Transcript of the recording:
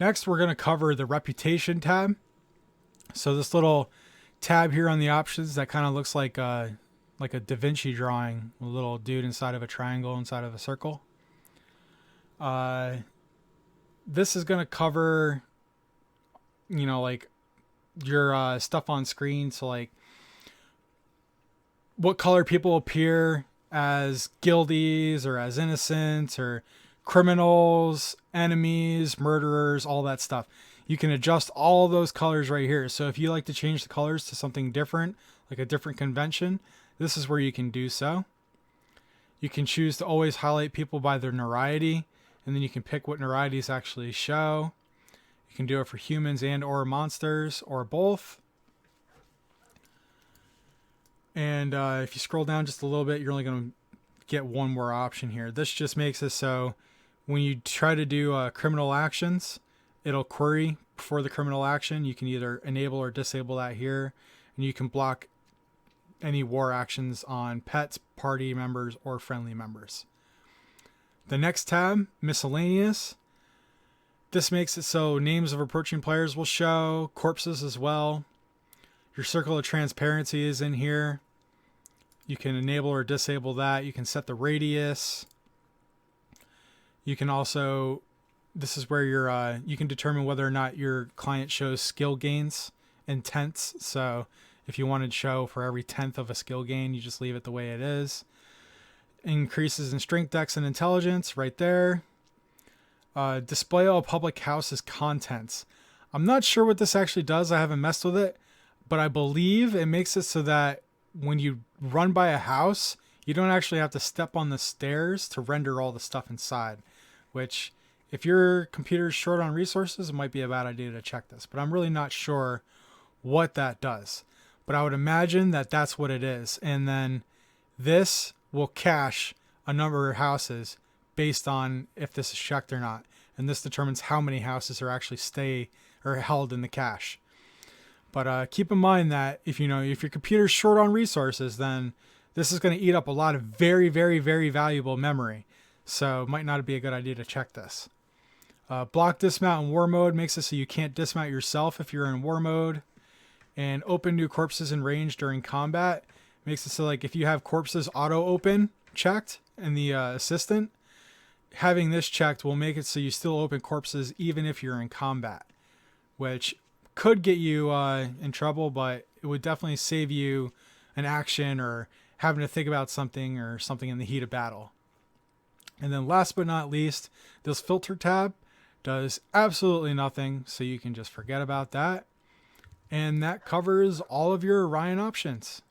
Next, we're going to cover the reputation tab. So this little tab here on the options that kind of looks like a Da Vinci drawing, a little dude inside of a triangle inside of a circle. This is going to cover, like your stuff on screen. So like what color people appear as guildies or as innocents or criminals, enemies, murderers, all that stuff. You can adjust all those colors right here. So if you like to change the colors to something different, like a different convention, this is where you can do so. You can choose to always highlight people by their notoriety, and then you can pick what notorieties actually show. You can do it for humans and or monsters or both. And if you scroll down just a little bit, you're only going to get one more option here. This just makes it so when you try to do criminal actions, it'll query before the criminal action. You can either enable or disable that here, and you can block any war actions on pets, party members, or friendly members. The next tab, Miscellaneous. This makes it so names of approaching players will show, corpses as well. Your circle of transparency is in here. You can enable or disable that. You can set the radius. You can also, this is where you can determine whether or not your client shows skill gains and tenths. So if you wanted to show for every 10th of a skill gain, you just leave it the way it is. Increases in strength, dex, and intelligence right there. Display all public houses contents. I'm not sure what this actually does. I haven't messed with it, but I believe it makes it so that when you run by a house, you don't actually have to step on the stairs to render all the stuff inside, which if your computer's short on resources, it might be a bad idea to check this, but I'm really not sure what that does. But I would imagine that that's what it is. And then this will cache a number of houses based on if this is checked or not. And this determines how many houses are actually held in the cache. But keep in mind that if your computer's short on resources, then this is going to eat up a lot of very, very, very valuable memory. So it might not be a good idea to check this. Block dismount in war mode makes it so you can't dismount yourself if you're in war mode. And open new corpses in range during combat makes it so like if you have corpses auto open checked in the assistant, having this checked will make it so you still open corpses even if you're in combat, which could get you in trouble, but it would definitely save you an action or having to think about something or something in the heat of battle. And then last but not least, this filter tab does absolutely nothing, so you can just forget about that. And that covers all of your Orion options.